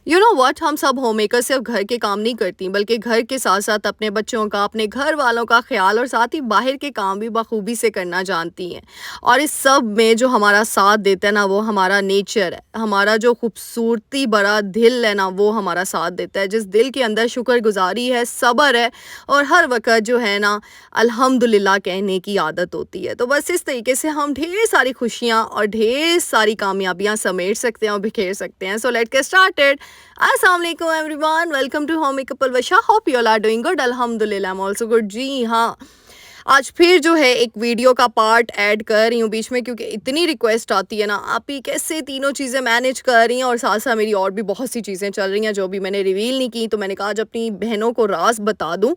You know what, हम सब home maker सिर्फ घर के काम नहीं करती बल्कि घर के साथ साथ अपने बच्चों का, अपने घर वालों का ख्याल और साथ ही बाहर के काम भी बखूबी से करना जानती हैं। और इस सब में जो हमारा साथ देता है ना, वो हमारा नेचर है, हमारा जो खूबसूरती बड़ा दिल है ना, वो हमारा साथ देता है। जिस दिल के अंदर शुक्रगुजारी है, सब्र है और हर वक्त जो है ना अल्हम्दुलिल्लाह कहने की आदत होती है। तो बस इस तरीके से हम ढेर सारी खुशियाँ और ढेर सारी कामयाबियाँ समेट सकते हैं और बिखेर सकते हैं। So let's get started. अस्सलाम वालेकुम everyone, welcome to home makeup Palwasha. Hope you all are doing good. अल्हम्दुलिल्लाह आई एम आल्सो गुड। जी हाँ, आज फिर जो है एक वीडियो का पार्ट ऐड कर रही हूँ बीच में, क्योंकि इतनी रिक्वेस्ट आती है ना, आप ही कैसे तीनों चीज़ें मैनेज कर रही हैं और साथ साथ मेरी और भी बहुत सी चीज़ें चल रही हैं जो भी मैंने रिवील नहीं की। तो मैंने कहा आज अपनी बहनों को राज बता दूँ।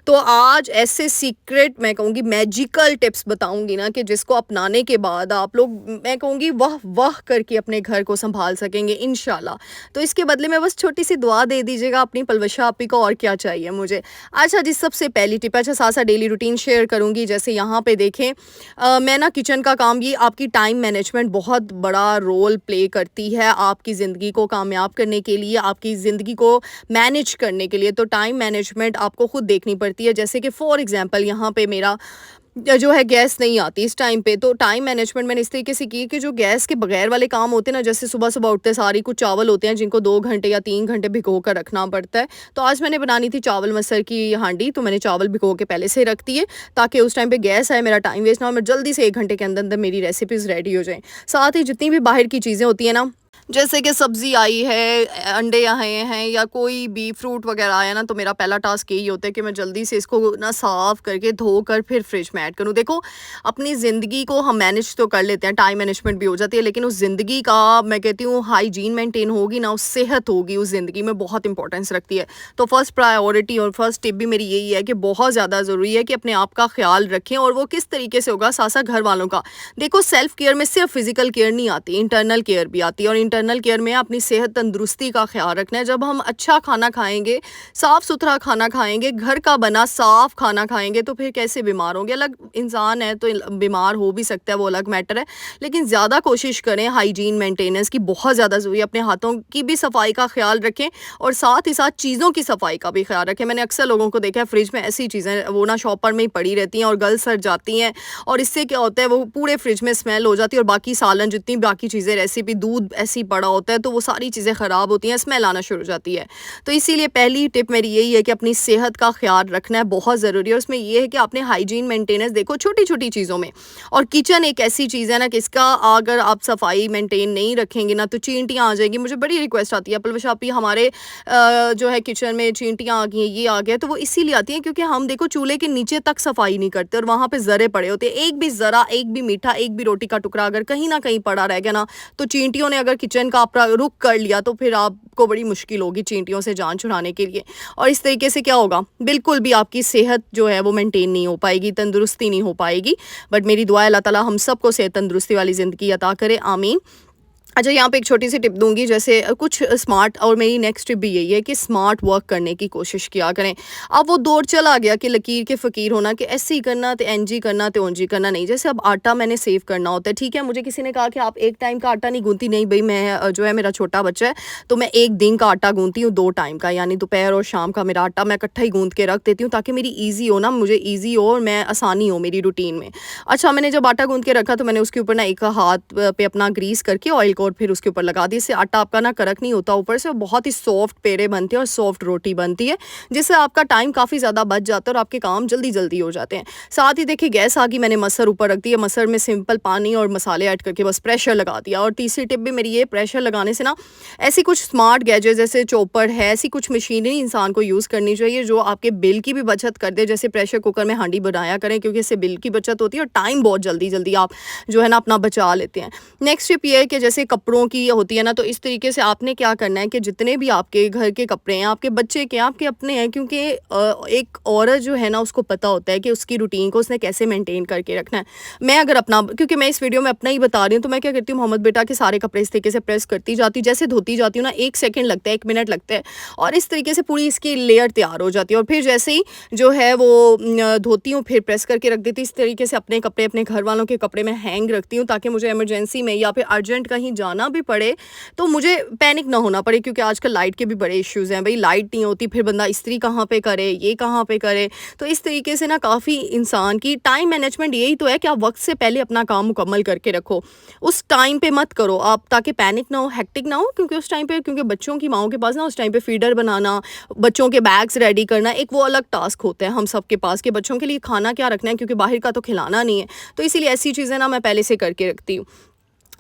तो आज ऐसे सीक्रेट, मैं कहूँगी मैजिकल टिप्स बताऊँगी ना, कि जिसको अपनाने के बाद आप लोग, मैं कहूँगी वाह वाह करके अपने घर को संभाल सकेंगे इंशाल्लाह। तो इसके बदले में बस छोटी सी दुआ दे दीजिएगा अपनी पलवशा आपी को, और क्या चाहिए मुझे। अच्छा जी, सबसे पहली टिप, अच्छा साथ साथ डेली रूटीन शेयर करूँगी। जैसे यहाँ पे देखें, मैं ना किचन का काम, ये आपकी टाइम मैनेजमेंट बहुत बड़ा रोल प्ले करती है आपकी ज़िंदगी को कामयाब करने के लिए, आपकी ज़िंदगी को मैनेज करने के लिए। तो टाइम मैनेजमेंट आपको खुद देखनी पड़ती है। जैसे कि फॉर एग्जांपल यहाँ पे मेरा जो है गैस नहीं आती इस टाइम पे, तो टाइम मैनेजमेंट मैंने इस तरीके से की कि जो गैस के बगैर वाले काम होते हैं ना, जैसे सुबह सुबह उठते सारी कुछ चावल होते हैं जिनको 2 घंटे या 3 घंटे भिगो कर रखना पड़ता है। तो आज मैंने बनानी थी चावल मसर की हांडी, तो मैंने चावल भिगो के पहले से रख दिए ताकि उस टाइम पे गैस आए, मेरा टाइम वेस्ट ना हो, मैं जल्दी से 1 घंटे के अंदर अंदर मेरी रेसिपीज़ रेडी हो जाएँ। साथ ही जितनी भी बाहर की चीज़ें होती हैं ना, जैसे कि सब्ज़ी आई है, अंडे आए हैं या कोई भी फ्रूट वगैरह आया ना, तो मेरा पहला टास्क यही होता है कि मैं जल्दी से इसको ना साफ़ करके धोकर फिर फ्रिज में ऐड करूँ। देखो, अपनी ज़िंदगी को हम मैनेज तो कर लेते हैं, टाइम मैनेजमेंट भी हो जाती है, लेकिन उस ज़िंदगी का, मैं कहती हूँ, हाइजीन मेंटेन होगी ना, उस सेहत होगी, उस ज़िंदगी में बहुत इंपॉर्टेंस रखती है। तो फर्स्ट प्रायोरिटी और फर्स्ट टिप भी मेरी यही है कि बहुत ज़्यादा ज़रूरी है कि अपने आप का ख्याल रखें। और वो किस तरीके से होगा, साथ साथ घर वालों का। देखो, सेल्फ केयर में सिर्फ फिजिकल केयर नहीं आती, इंटरनल केयर भी आती है। और इंटरनल केयर में अपनी सेहत तंदुरुस्ती का ख्याल रखना है। जब हम अच्छा खाना खाएंगे, साफ़ सुथरा खाना खाएंगे, घर का बना साफ़ खाना खाएंगे, तो फिर कैसे बीमार होंगे। अलग इंसान है तो बीमार हो भी सकता है, वो अलग मैटर है, लेकिन ज़्यादा कोशिश करें हाइजीन मेंटेनेंस की, बहुत ज़्यादा ज़रूरी है। अपने हाथों की भी सफाई का ख्याल रखें और साथ ही साथ चीज़ों की सफाई का भी ख्याल रखें। मैंने अक्सर लोगों को देखा है फ्रिज में ऐसी चीज़ें वो ना शॉपर में ही पड़ी रहती हैं और गल सड़ जाती हैं, और इससे क्या होता है, वो पूरे फ्रिज में स्मेल हो जाती है और बाकी सालन, जितनी बाकी चीज़ें, रेसिपी, दूध ऐसी पड़ा होता है, तो वो सारी चीज़ें ख़राब होती हैं, स्मेल आना शुरू हो जाती है। तो इसीलिए पहली टिप मेरी यही है कि अपनी सेहत का ख्याल रखना है, बहुत ज़रूरी है। और उसमें ये है कि आपने हाइजीन मेंटेनेंस देखो छोटी छोटी चीज़ों में। और किचन एक ऐसी चीज़ है ना कि इसका अगर आप सफाई मेंटेन नहीं रखेंगे ना, तो चींटियाँ आ जाएंगी। मुझे बड़ी रिक्वेस्ट आती है, पलवशापी हमारे जो है किचन में चींटियाँ आ गई हैं, ये आ गया। तो वो इसीलिए आती हैं क्योंकि हम देखो चूल्हे के नीचे तक सफाई नहीं करते और वहाँ पे ज़रे पड़े होते हैं। एक भी ज़रा, एक भी मीठा, एक भी रोटी का टुकड़ा अगर कहीं ना कहीं पड़ा रह गया ना, तो चींटियों ने अगर किचन का आपका रुख कर लिया, तो फिर आपको बड़ी मुश्किल होगी चींटियों से जान छुड़ाने के लिए। और इस तरीके से क्या होगा, बिल्कुल भी आपकी सेहत जो है वो मेंटेन नहीं हो पाएगी, तंदुरुस्ती नहीं हो पाएगी। बट मेरी दुआ है अल्लाह ताला हम सबको सेहत तंदुरुस्ती वाली ज़िंदगी अता करे, आमीन। अच्छा, यहाँ पे एक छोटी सी टिप दूंगी, जैसे कुछ स्मार्ट, और मेरी नेक्स्ट टिप भी यही है कि स्मार्ट वर्क करने की कोशिश किया करें। अब वो दौर चला गया कि लकीर के फ़कीर होना, कि ऐसे ही करना तो एन जी करना तो ओन जी करना नहीं। जैसे अब आटा मैंने सेव करना होता है, ठीक है, मुझे किसी ने कहा कि आप एक टाइम का आटा नहीं गूंथती, नहीं भाई, मैं जो है मेरा छोटा बच्चा है तो मैं एक दिन का आटा गूंथती हूँ, 2 टाइम का, यानी दोपहर और शाम का मेरा आटा मैं इकट्ठा ही गूंथ के रख देती हूँ ताकि मेरी ईजी हो ना, मुझे ईजी हो और मैं आसानी हो मेरी रूटीन में। अच्छा, मैंने जब आटा गूंथ के रखा तो मैंने उसके ऊपर ना एक हाथ पे अपना ग्रीस करके ऑयल को और फिर उसके ऊपर लगा दी। इससे आटा आपका ना कड़क नहीं होता, ऊपर से बहुत ही सॉफ्ट पेड़े बनते हैं और सॉफ्ट रोटी बनती है, जिससे आपका टाइम काफ़ी ज़्यादा बच जाता है और आपके काम जल्दी जल्दी हो जाते हैं। साथ ही देखिए गैस आ गई, मैंने मसर ऊपर रख दिया, मसर में सिंपल पानी और मसाले ऐड करके बस प्रेशर लगा दिया। और तीसरी टिप भी मेरी ये, प्रेशर लगाने से ना ऐसी कुछ स्मार्ट गैजेट जैसे चॉपर है, ऐसी कुछ मशीनरी इंसान को यूज़ करनी चाहिए जो आपके बिल की भी बचत कर दे। जैसे प्रेशर कुकर में हांडी बनाया करें, क्योंकि इससे बिल की बचत होती है और टाइम बहुत जल्दी जल्दी आप जो है ना अपना बचा लेते हैं। नेक्स्ट टिप ये है कि जैसे कपड़ों की होती है ना, तो इस तरीके से आपने क्या करना है कि जितने भी आपके घर के कपड़े हैं, आपके बच्चे के, आपके अपने हैं, क्योंकि एक औरत जो है ना उसको पता होता है कि उसकी रूटीन को उसने कैसे मेंटेन करके रखना है। मैं अगर अपना, क्योंकि मैं इस वीडियो में अपना ही बता रही हूँ, तो मैं क्या करती हूँ, मोहम्मद बेटा के सारे कपड़े इस तरीके से प्रेस करती जाती हूँ, जैसे धोती जाती हूँ ना, 1 सेकंड लगता है, 1 मिनट लगता है, और इस तरीके से पूरी इसकी लेयर तैयार हो जाती है। और फिर जैसे ही जो है वो धोती हूँ, फिर प्रेस करके रख देती हूँ। इस तरीके से अपने कपड़े अपने घर वालों के कपड़े में हैंग रखती हूँ ताकि मुझे इमरजेंसी में या फिर अर्जेंट कहीं जाना भी पड़े तो मुझे पैनिक ना होना पड़े, क्योंकि आजकल लाइट के भी बड़े इश्यूज़ हैं। भई लाइट नहीं होती, फिर बंदा इस्त्री कहाँ पे करे, ये कहाँ पे करे। तो इस तरीके से ना काफ़ी इंसान की टाइम मैनेजमेंट यही तो है कि आप वक़्त से पहले अपना काम मुकम्मल करके रखो। उस टाइम पे मत करो आप, ताकि पैनिक ना हो, हेक्टिक ना हो, क्योंकि उस टाइम पे, क्योंकि बच्चों की माँओं के पास ना उस टाइम पे फीडर बनाना, बच्चों के बैग्स रेडी करना, एक वो अलग टास्क होता है हम सबके पास कि बच्चों के लिए खाना क्या रखना है, क्योंकि बाहर का तो खिलाना नहीं है। तो इसीलिए ऐसी चीज़ें ना मैं पहले से करके रखती हूँ।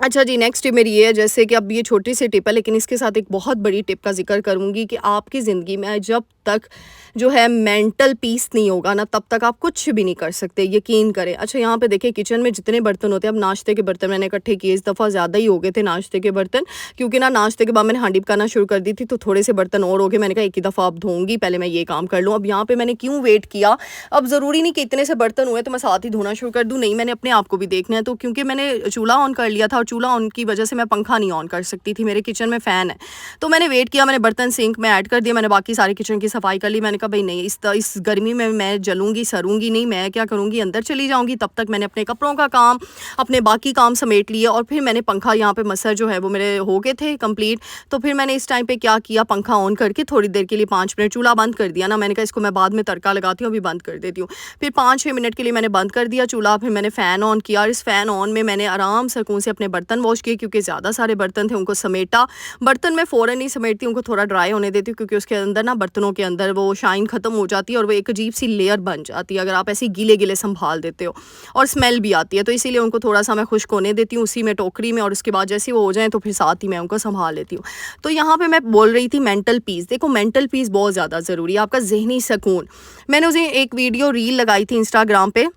अच्छा जी, नेक्स्ट टिप मेरी ये है, जैसे कि अब ये छोटी सी टिप है लेकिन इसके साथ एक बहुत बड़ी टिप का ज़िक्र करूँगी कि आपकी ज़िंदगी में जब तक जो है मेंटल पीस नहीं होगा ना, तब तक आप कुछ भी नहीं कर सकते, यकीन करें। अच्छा, यहाँ पे देखिए किचन में जितने बर्तन होते हैं, अब नाश्ते के बर्तन मैंने इकट्ठे किए, इस दफ़ा ज़्यादा ही हो गए थे नाश्ते के बर्तन, क्योंकि ना नाश्ते के बाद मैंने हांडी पकाना शुरू कर दी थी, तो थोड़े से बर्तन और हो गए। मैंने कहा एक ही दफ़ा अब धोऊँगी, पहले मैं ये काम कर लूँ। अब यहाँ पे मैंने क्यों वेट किया, अब ज़रूरी नहीं कि इतने से बर्तन हुए तो मैं साथ ही धोना शुरू कर दूँ, नहीं, मैंने अपने आप को भी देखना है। तो क्योंकि मैंने चूल्हा ऑन कर लिया था और चूल्हा ऑन की वजह से मैं पंखा नहीं ऑन कर सकती थी, मेरे किचन में फ़ैन है, तो मैंने वेट किया, मैंने बर्तन सिंक में ऐड कर दिया, मैंने बाकी सारी किचन की सफाई कर ली। मैंने कहा भाई नहीं, इस गर्मी में मैं जलूंगी सरूंगी नहीं, मैं क्या करूंगी, अंदर चली जाऊंगी। तब तक मैंने अपने कपड़ों का काम, अपने बाकी काम समेट लिए और फिर मैंने पंखा, यहाँ पे मसर जो है वो मेरे हो गए थे कंप्लीट। तो फिर मैंने इस टाइम पे क्या किया, पंखा ऑन करके थोड़ी देर के लिए 5 मिनट चूल्हा बंद कर दिया ना। मैंने कहा इसको मैं बाद में तड़का लगाती हूँ, अभी बंद कर देती हूँ। फिर 5-6 मिनट के लिए मैंने बंद कर दिया चूल्हा। फिर मैंने फ़ैन ऑन किया और इस फ़ैन ऑन में मैंने आराम सुकून से अपने बर्तन वॉश किए, क्योंकि ज़्यादा सारे बर्तन थे, उनको समेटा। बर्तन मैं फ़ौरन नहीं समेटती, उनको थोड़ा ड्राई होने देती हूँ, क्योंकि उसके अंदर ना, बर्तनों के अंदर वो शाइन ख़त्म हो जाती है और वो एक अजीब सी लेयर बन जाती है अगर आप ऐसे गीले गीले संभाल देते हो, और स्मेल भी आती है। तो इसीलिए उनको थोड़ा सा मैं खुश्क होने देती हूँ उसी में टोकरी में, और उसके बाद जैसे वो हो जाए तो फिर साथ ही मैं उनको संभाल लेती हूँ। तो यहाँ पे मैं बोल रही थी मेंटल पीस। देखो, मेंटल पीस बहुत ज़्यादा ज़रूरी है, आपका ज़हनी सुकून। मैंने उसे एक वीडियो रील लगाई थी इंस्टाग्राम पे।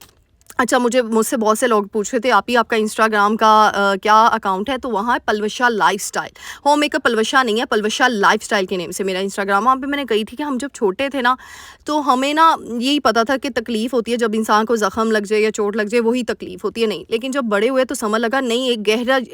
अच्छा, मुझसे बहुत से लोग पूछ रहे थे आप ही, आपका इंस्टाग्राम का क्या अकाउंट है? तो वहाँ है Palwasha lifestyle. Home maker Palwasha नहीं है, पलवशा लाइफस्टाइल के नेम से मेरा इंस्टाग्राम। वहाँ पे मैंने कही थी कि हम जब छोटे थे ना, तो हमें ना यही पता था कि तकलीफ़ होती है जब इंसान को ज़ख़म लग जाए या चोट लग जाए, वही तकलीफ़ होती है, नहीं। लेकिन जब बड़े हुए तो समझ लगा नहीं, एक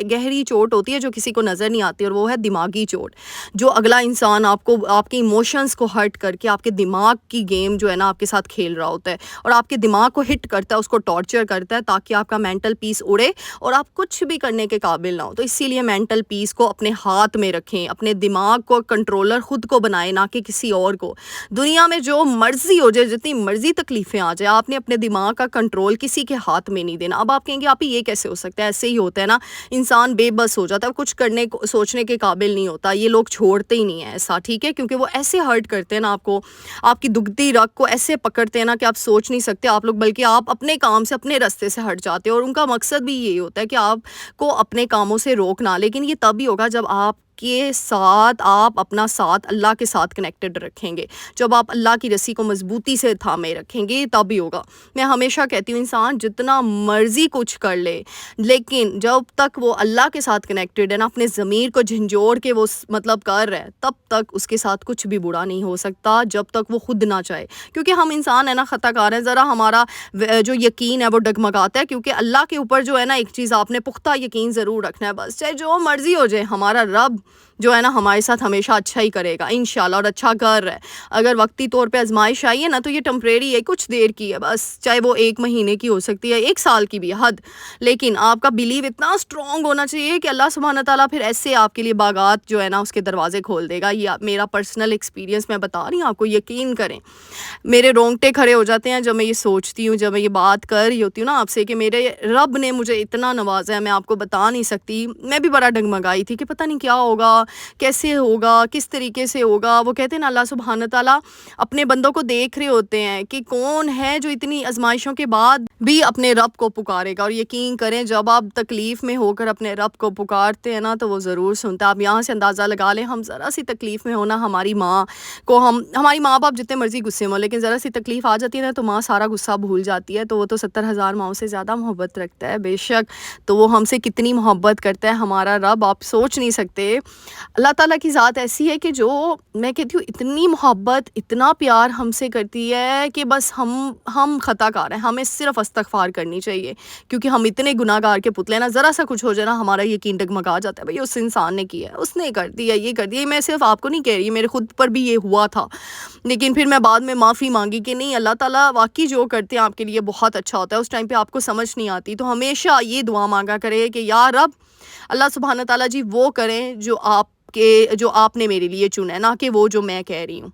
गहरी चोट होती है जो किसी को नज़र नहीं आती, और वो है दिमागी चोट। जो अगला इंसान आपको, आपके इमोशंस को हर्ट करके आपके दिमाग की गेम जो है ना आपके साथ खेल रहा होता है, और आपके दिमाग को हिट करता है, उसको टॉर्चर करता है, ताकि आपका मेंटल पीस उड़े और आप कुछ भी करने के काबिल ना हो। तो इसीलिए मेंटल पीस को अपने हाथ में रखें, अपने दिमाग को कंट्रोलर खुद को बनाएं, ना कि किसी और को। दुनिया में जो मर्जी हो जाए, जितनी मर्जी तकलीफें आ जाए, आपने अपने दिमाग का कंट्रोल किसी के हाथ में नहीं देना। अब आप कहेंगे आप ही ये कैसे हो सकता है? ऐसे ही होता है ना, इंसान बेबस हो जाता है, कुछ करने को सोचने के काबिल नहीं होता। ये लोग छोड़ते ही नहीं है ऐसा, ठीक है, क्योंकि वो ऐसे हर्ट करते हैं ना आपको, आपकी दुखती रग को ऐसे पकड़ते हैं ना कि आप सोच नहीं सकते आप लोग, बल्कि आप अपने काम से, अपने रास्ते से हट जाते हो। और उनका मकसद भी यही होता है कि आपको अपने कामों से रोकना। लेकिन ये तभी होगा जब आप के साथ आप अपना साथ अल्लाह के साथ कनेक्टेड रखेंगे, जब आप अल्लाह की रस्सी को मजबूती से थामे रखेंगे, तभी होगा। मैं हमेशा कहती हूँ इंसान जितना मर्जी कुछ कर ले, लेकिन जब तक वो अल्लाह के साथ कनेक्टेड है ना, अपने ज़मीर को झंझोड़ के वो मतलब कर रहा है, तब तक उसके साथ कुछ भी बुरा नहीं हो सकता, जब तक वो खुद ना चाहे। क्योंकि हम इंसान है ना, ख़ताकार हैं, ज़रा हमारा जो यकीन है वो डगमगाता है। क्योंकि अल्लाह के ऊपर जो है ना, एक चीज़ आपने पुख्ता यकीन ज़रूर रखना है, बस चाहे जो मर्जी हो जाए, हमारा रब जो है ना हमारे साथ हमेशा अच्छा ही करेगा इंशाल्लाह, और अच्छा कर रहा है। अगर वक्ती तौर पे आजमाइश आई है ना, तो ये टेम्परेरी है, कुछ देर की है बस, चाहे वो 1 महीने की हो सकती है, 1 साल की भी हद। लेकिन आपका बिलीव इतना स्ट्रॉन्ग होना चाहिए कि अल्लाह सुब्हाना ताला फिर ऐसे आपके लिए बागात जो है ना उसके दरवाजे खोल देगा। ये मेरा पर्सनल एक्सपीरियंस मैं बता रही हूँ आपको, यकीन करें। मेरे रोंगटे खड़े हो जाते हैं जब मैं ये सोचती हूँ, जब मैं ये बात कर रही होती हूँ ना आपसे, कि मेरे रब ने मुझे इतना नवाजा है, मैं आपको बता नहीं सकती। मैं भी बड़ा डगमगाई थी कि पता नहीं क्या होगा, कैसे होगा, किस तरीके से होगा। वो कहते हैं ना, अल्लाह सुब्हान ताला अपने बंदों को देख रहे होते हैं कि कौन है जो इतनी आजमाइशों के बाद भी अपने रब को पुकारेगा। और यकीन करें, जब आप तकलीफ़ में होकर अपने रब को पुकारते हैं ना, तो वो ज़रूर सुनता है। आप यहाँ से अंदाज़ा लगा लें, हम ज़रा सी तकलीफ़ में हो ना, हमारी माँ को हमारी माँ बाप जितने मर्जी गुस्से में हो, लेकिन ज़रा सी तकलीफ़ आ जाती है ना, तो माँ सारा गुस्सा भूल जाती है। तो वो तो 70,000 माँओं से ज़्यादा मोहब्बत रखता है बेशक। तो वो हमसे कितनी मोहब्बत करता है हमारा रब, आप सोच नहीं सकते। अल्लाह ताला की ज़ात ऐसी है कि जो, मैं कहती हूँ, इतनी मोहब्बत, इतना प्यार हमसे करती है कि बस हम ख़ताकार हैं, हमें सिर्फ़ इस्तग़फ़ार करनी चाहिए। क्योंकि हम इतने गुनाहगार के पुतले हैं ना, ज़रा सा कुछ हो जाए ना, हमारा यकीन डगमगा जाता है, भई उस इंसान ने किया है, उसने कर दिया, ये कर दिया। मैं सिर्फ़ आपको नहीं कह रही, मेरे खुद पर भी ये हुआ था। लेकिन फिर मैं बाद में माफ़ी मांगी कि नहीं, अल्लाह ताला वाकई जो करते हैं आपके लिए बहुत अच्छा होता है। उस टाइम पे आपको समझ नहीं आती, तो हमेशा ये दुआ मांगा करें कि या रब, अल्लाह सुब्हान व तआला जी वो करें जो आपने मेरे लिए चुना है, ना कि वो जो मैं कह रही हूँ।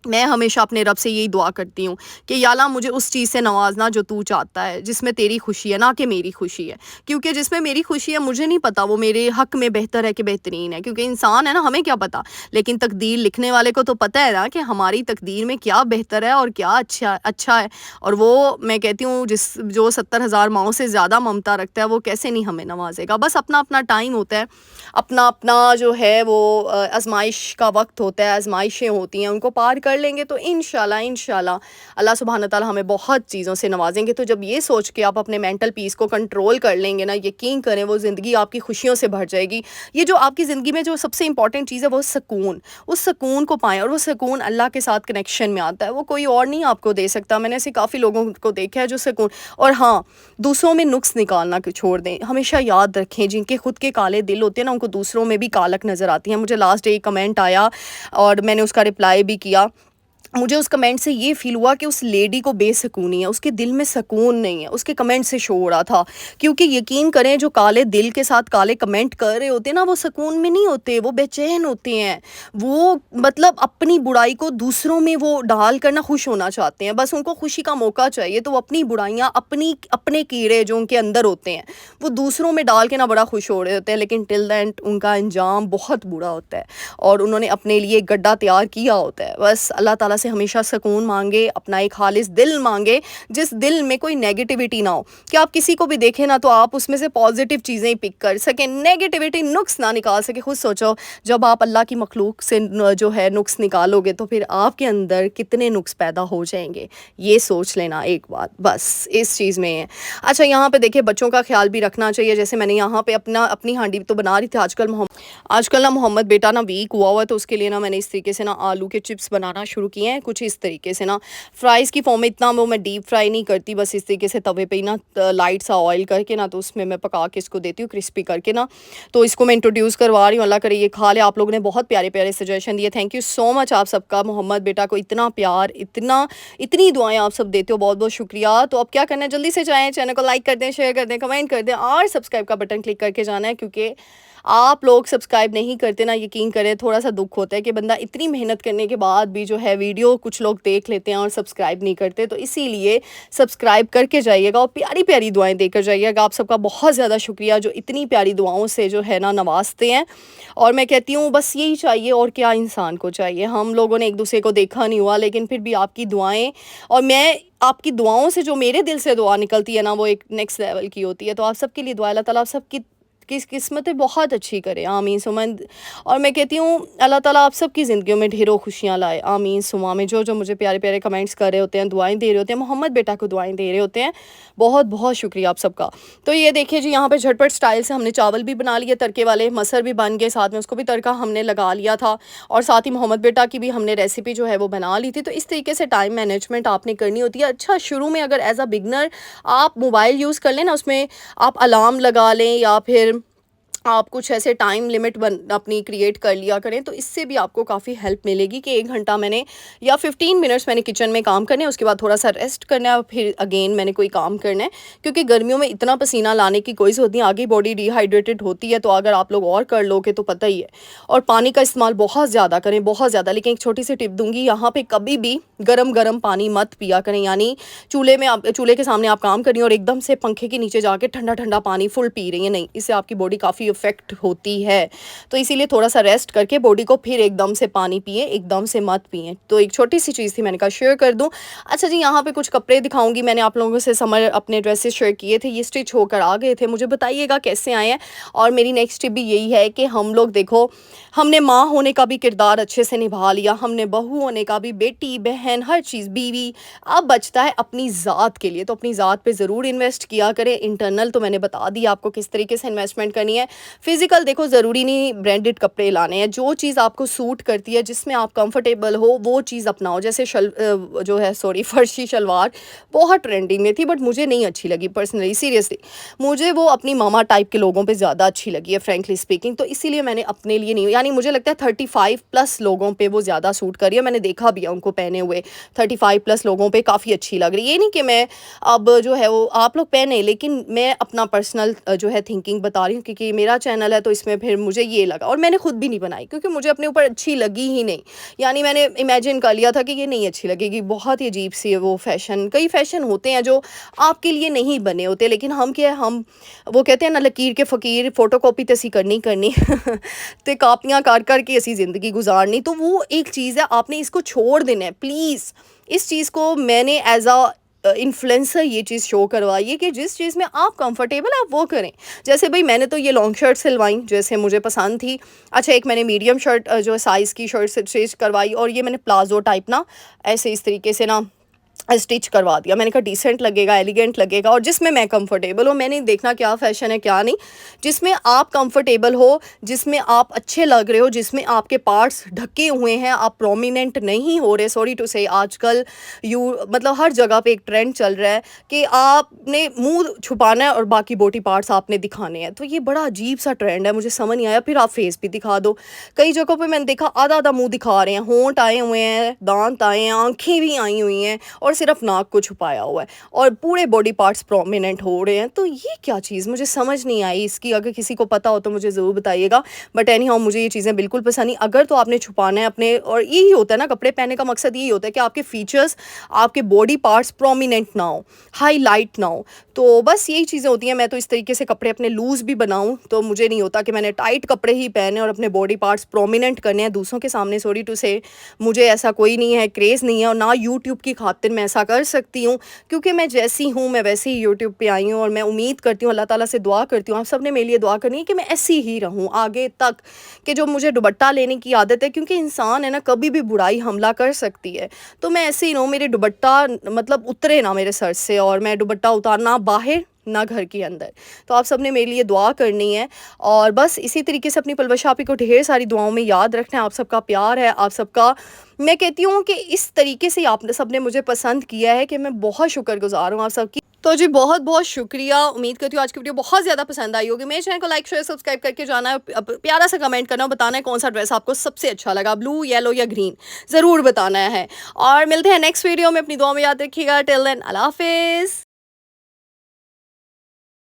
मैं हमेशा अपने रब से यही दुआ करती हूँ कि या अल्लाह मुझे उस चीज़ से नवाज़ना जो तू चाहता है, जिसमें तेरी खुशी है, ना कि मेरी खुशी है। क्योंकि जिसमें मेरी खुशी है मुझे नहीं पता वो मेरे हक़ में बेहतर है कि बेहतरीन है, क्योंकि इंसान है ना, हमें क्या पता। लेकिन तकदीर लिखने वाले को तो पता है ना कि हमारी तकदीर में क्या बेहतर है और क्या अच्छा है। और वो मैं कहती हूँ जो 70,000 माँओं से ज़्यादा ममता रखता है, वो कैसे नहीं हमें नवाज़ेगा। बस अपना-अपना टाइम होता है, अपना-अपना जो है वो आज़माइश का वक़्त होता है, आज़माइशें होती हैं, उनको पार कर लेंगे तो इंशाल्लाह अल्लाह सुब्हान व तआला हमें बहुत चीज़ों से नवाज़ेंगे। तो जब ये सोच के आप अपने मेंटल पीस को कंट्रोल कर लेंगे ना, यकीन करें वो ज़िंदगी आपकी खुशियों से भर जाएगी। ये जो आपकी ज़िंदगी में जो सबसे इम्पोर्टेंट चीज़ है वो सुकून, उस सुकून को पाएँ, और वो सुकून अल्लाह के साथ कनेक्शन में आता है, वो कोई और नहीं आपको दे सकता। मैंने ऐसे काफ़ी लोगों को देखा है जो सुकून। और हाँ, दूसरों में नुक्स निकालना छोड़ दें। हमेशा याद रखें जिनके खुद के काले दिल होते हैं ना, उनको दूसरों में भी कालक नज़र आती है। मुझे लास्ट डे एक कमेंट आया और मैंने उसका रिप्लाई भी किया। मुझे उस कमेंट से ये फ़ील हुआ कि उस लेडी को बेसुकूनी है, उसके दिल में सुकून नहीं है, उसके कमेंट से शो हो रहा था। क्योंकि यकीन करें जो काले दिल के साथ काले कमेंट कर रहे होते हैं ना, वो सुकून में नहीं होते, वो बेचैन होते हैं। वो मतलब अपनी बुराई को दूसरों में वो डाल कर ना खुश होना चाहते हैं, बस उनको खुशी का मौका चाहिए, तो वो अपनी बुराइयाँ अपने कीड़े जो उनके अंदर होते हैं, वो दूसरों में डाल के ना बड़ा खुश हो रहे होते हैं, लेकिन टिल द एंड उनका अंजाम बहुत बुरा होता है और उन्होंने अपने लिए एक गड्ढा तैयार किया होता है। बस अल्लाह ताला से हमेशा सुकून मांगे, अपना एक खालिस दिल मांगे, जिस दिल में कोई नेगेटिविटी ना हो, कि आप किसी को भी देखें ना तो आप उसमें से पॉजिटिव चीज़ें ही पिक कर सकें, नेगेटिविटी नुक्स ना निकाल सके। खुद सोचो, जब आप अल्लाह की मखलूक से जो है नुक्स निकालोगे तो फिर आपके अंदर कितने नुक्स पैदा हो जाएंगे, ये सोच लेना एक बात, बस इस चीज़ में है। अच्छा, यहाँ पे देखिए बच्चों का ख्याल भी रखना चाहिए। जैसे मैंने यहाँ पे अपनी हांडी तो बना रही थी, आजकल ना मोहम्मद बेटा ना वीक हुआ हुआ है, तो उसके लिए ना मैंने इस तरीके से ना आलू के चिप्स बनाना शुरू किए हैं, कुछ इस तरीके से ना फ्राइज़ की फॉर्म में। इतना वो मैं डीप फ्राई नहीं करती, बस इस तरीके से तवे पे ही ना लाइट सा ऑयल करके ना, तो उसमें मैं पका के इसको देती हूँ क्रिस्पी करके ना। तो इसको मैं इंट्रोड्यूस करवा रही हूँ, अल्लाह करे ये खा ले। आप लोगों ने बहुत प्यारे प्यारे सजेशन दिए, थैंक यू सो मच आप सबका। मोहम्मद बेटा को इतना प्यार, इतनी दुआएं आप सब देते हो, बहुत बहुत शुक्रिया। तो अब क्या करना है, जल्दी से जाएँ, चैनल को लाइक कर दें, शेयर कर दें, कमेंट कर दें और सब्सक्राइब का बटन क्लिक करके जाना है, क्योंकि आप लोग सब्सक्राइब नहीं करते ना, यकीन करें थोड़ा सा दुख होता है कि बंदा इतनी मेहनत करने के बाद भी जो है वीडियो कुछ लोग देख लेते हैं और सब्सक्राइब नहीं करते। तो इसीलिए सब्सक्राइब करके जाइएगा और प्यारी प्यारी दुआएं देकर जाइएगा। आप सबका बहुत ज़्यादा शुक्रिया जो इतनी प्यारी दुआओं से जो है ना नवाजते हैं। और मैं कहती हूँ बस यही चाहिए, और क्या इंसान को चाहिए। हम लोगों ने एक दूसरे को देखा नहीं हुआ, लेकिन फिर भी आपकी दुआएं और मैं आपकी दुआओं से जो मेरे दिल से दुआ निकलती है ना, वो एक नेक्स्ट लेवल की होती है। तो आप सबके लिए दुआ, अल्लाह ताला आप सबकी किस्मतें बहुत अच्छी करे, आमीन सुमन। और मैं कहती हूँ अल्लाह ताला आप सबकी ज़िंदगियों में ढेरों खुशियाँ लाए, आमीन सुमा में। जो मुझे प्यारे प्यारे कमेंट्स कर रहे होते हैं, दुआएं दे रहे होते हैं, मोहम्मद बेटा को दुआएं दे रहे होते हैं, बहुत बहुत शुक्रिया आप सबका। तो ये देखिए जी, यहाँ पे झटपट स्टाइल से हमने चावल भी बना लिए, तड़के वाले मसर भी बन गए, साथ में उसको भी तड़का हमने लगा लिया था, और साथ ही मोहम्मद बेटा की भी हमने रेसिपी जो है वो बना ली थी। तो इस तरीके से टाइम मैनेजमेंट आपने करनी होती है। अच्छा, शुरू में अगर एज अ बिगनर आप मोबाइल यूज़ कर लें ना, उसमें आप अलार्म लगा लें या फिर आप कुछ ऐसे टाइम लिमिट अपनी क्रिएट कर लिया करें, तो इससे भी आपको काफ़ी हेल्प मिलेगी कि 1 घंटा मैंने या 15 मिनट्स मैंने किचन में काम करने हैं, उसके बाद थोड़ा सा रेस्ट करना है और फिर अगेन मैंने कोई काम करना है। क्योंकि गर्मियों में इतना पसीना लाने की कोई ज़रूरत नहीं, आगे बॉडी डिहाइड्रेटेड होती है, तो अगर आप लोग और कर लोगे तो पता ही है। और पानी का इस्तेमाल बहुत ज़्यादा करें, बहुत ज़्यादा। लेकिन एक छोटी सी टिप दूँगी, यहाँ पर कभी भी गरम पानी मत पिया करें, यानी चूल्हे के सामने आप काम कर रही हैं और एकदम से पंखे के नीचे जाके ठंडा ठंडा पानी फुल पी रही हैं, नहीं, इससे आपकी बॉडी काफ़ी इफेक्ट होती है। तो इसीलिए थोड़ा सा रेस्ट करके बॉडी को फिर एकदम से पानी पिए, एकदम से मत पिए। तो एक छोटी सी चीज़ थी, मैंने कहा शेयर कर दूं। अच्छा जी, यहाँ पे कुछ कपड़े दिखाऊंगी। मैंने आप लोगों से समर अपने ड्रेसेस शेयर किए थे, ये स्टिच होकर आ गए थे, मुझे बताइएगा कैसे आए हैं। और मेरी नेक्स्ट टिप भी यही है कि हम लोग देखो, हमने माँ होने का भी किरदार अच्छे से निभा लिया, हमने बहू होने का भी, बेटी बहन हर चीज़, बीवी। अब बचता है अपनी ज़ात के लिए, तो अपनी ज़ात पे ज़रूर इन्वेस्ट किया करें। इंटरनल तो मैंने बता दिया आपको किस तरीके से इन्वेस्टमेंट करनी है। फिजिकल देखो, ज़रूरी नहीं ब्रांडेड कपड़े लाने हैं, जो चीज़ आपको सूट करती है, जिसमें आप कंफर्टेबल हो, वो चीज़ अपनाओ। जैसे फर्शी शलवार बहुत ट्रेंडिंग में थी, बट मुझे नहीं अच्छी लगी पर्सनली, सीरियसली मुझे वो अपनी मामा टाइप के लोगों पे ज़्यादा अच्छी लगी है, फ्रेंकली स्पीकिंग। तो इसीलिए मैंने अपने लिए नहीं, यानी मुझे लगता है 35+ लोगों पे वो ज़्यादा सूट कर रही है। मैंने देखा भी है उनको पहने हुए, 35+ लोगों पे काफ़ी अच्छी लग रही है। ये नहीं कि मैं अब जो है वो आप लोग पहने, लेकिन मैं अपना पर्सनल जो है थिंकिंग बता रही हूँ, क्योंकि मेरा मेरा चैनल है तो इसमें फिर मुझे ये लगा, और मैंने खुद भी नहीं बनाई क्योंकि मुझे अपने ऊपर अच्छी लगी ही नहीं। यानी मैंने इमेजिन कर लिया था कि ये नहीं अच्छी लगेगी, बहुत ही अजीब सी है वो फ़ैशन। कई फ़ैशन होते हैं जो आपके लिए नहीं बने होते, लेकिन हम क्या है, हम वो कहते हैं ना, लकीर के फ़कीर, फ़ोटोकॉपी तो असी करनी करनी ते कापियाँ कर कर के असी ज़िंदगी गुजारनी। तो वो एक चीज़ है, आपने इसको छोड़ देना है प्लीज़। इस चीज़ को मैंने एज़ इन्फ्लुएंसर ये चीज़ शो करवाई है कि जिस चीज़ में आप कंफर्टेबल आप वो करें। जैसे भाई मैंने तो ये लॉन्ग शर्ट सिलवाई जैसे मुझे पसंद थी। अच्छा, एक मैंने मीडियम शर्ट जो साइज़ की शर्ट स्टिच करवाई, और ये मैंने प्लाजो टाइप ना ऐसे इस तरीके से ना स्टिच करवा दिया। मैंने कहा डिसेंट लगेगा, एलिगेंट लगेगा, और जिसमें मैं कंफर्टेबल हूँ। मैंने देखना क्या फ़ैशन है क्या नहीं, जिसमें आप कंफर्टेबल हो, जिसमें आप अच्छे लग रहे हो, जिसमें आपके पार्ट्स ढके हुए हैं, आप प्रोमिनेंट नहीं हो रहे। सॉरी टू से आजकल मतलब हर जगह पे एक ट्रेंड चल रहा है कि आपने मुंह छुपाना है और बाकी बॉडी पार्ट्स आपने दिखाने हैं। तो ये बड़ा अजीब सा ट्रेंड है, मुझे समझ नहीं आया। फिर आप फेस भी दिखा दो। कई जगहों पे मैंने देखा आधा आधा मुंह दिखा रहे हैं, होंठ आए हुए हैं, दांत आए हैं, आंखें भी आई हुई हैं, और सिर्फ नाक को छुपाया हुआ है, और पूरे बॉडी पार्ट्स प्रोमिनेंट हो रहे हैं। तो ये क्या चीज़ मुझे समझ नहीं आई इसकी। अगर किसी को पता हो तो मुझे ज़रूर बताइएगा। बट एनी हाउ मुझे ये चीज़ें बिल्कुल पसंद नहीं। अगर तो आपने छुपाना है अपने, और यही होता है ना, कपड़े पहनने का मकसद यही होता है कि आपके फीचर्स, आपके बॉडी पार्ट्स प्रोमिनेंट ना हो, हाईलाइट ना हो। तो बस यही चीज़ें होती हैं। मैं तो इस तरीके से कपड़े अपने लूज़ भी बनाऊँ, तो मुझे नहीं होता कि मैंने टाइट कपड़े ही पहने और अपने बॉडी पार्ट्स प्रोमिनेंट करने हैं दूसरों के सामने। सॉरी टू से मुझे ऐसा कोई नहीं है, क्रेज़ नहीं है, और ना यूट्यूब की खातिर मैं ऐसा कर सकती हूँ, क्योंकि मैं जैसी हूँ मैं वैसे ही यूट्यूब पे आई हूँ। और मैं उम्मीद करती हूँ, अल्लाह ताला से दुआ करती हूँ, आप सब ने मेरे लिए दुआ करनी है कि मैं ऐसी ही रहूँ आगे तक। कि जो मुझे दुपट्टा लेने की आदत है, क्योंकि इंसान है ना, कभी भी बुराई हमला कर सकती है, तो मैं ऐसे ही रहूँ, मेरे दुपट्टा मतलब उतरे ना मेरे सर से, और मैं दुपट्टा उतारना बाहर ना घर के अंदर। तो आप सब ने मेरे लिए दुआ करनी है, और बस इसी तरीके से अपनी पलवशा आपी को ढेर सारी दुआओं में याद रखना है। आप सबका प्यार है, आप सबका, मैं कहती हूँ कि इस तरीके से आप सब ने मुझे पसंद किया है कि मैं बहुत शुक्रगुजार हूँ आप सबकी। तो जी बहुत बहुत शुक्रिया। उम्मीद करती हूँ आज की वीडियो बहुत ज़्यादा पसंद आई होगी। मेरे चैनल को लाइक शेयर सब्सक्राइब करके जाना है, प्यारा सा कमेंट करना, बताना है कौन सा ड्रेस आपको सबसे अच्छा लगा, ब्लू, येलो या ग्रीन, ज़रूर बताना है। और मिलते हैं नेक्स्ट वीडियो में। अपनी दुआ में याद रखिएगा। टिल देन अल्लाह हाफिज़।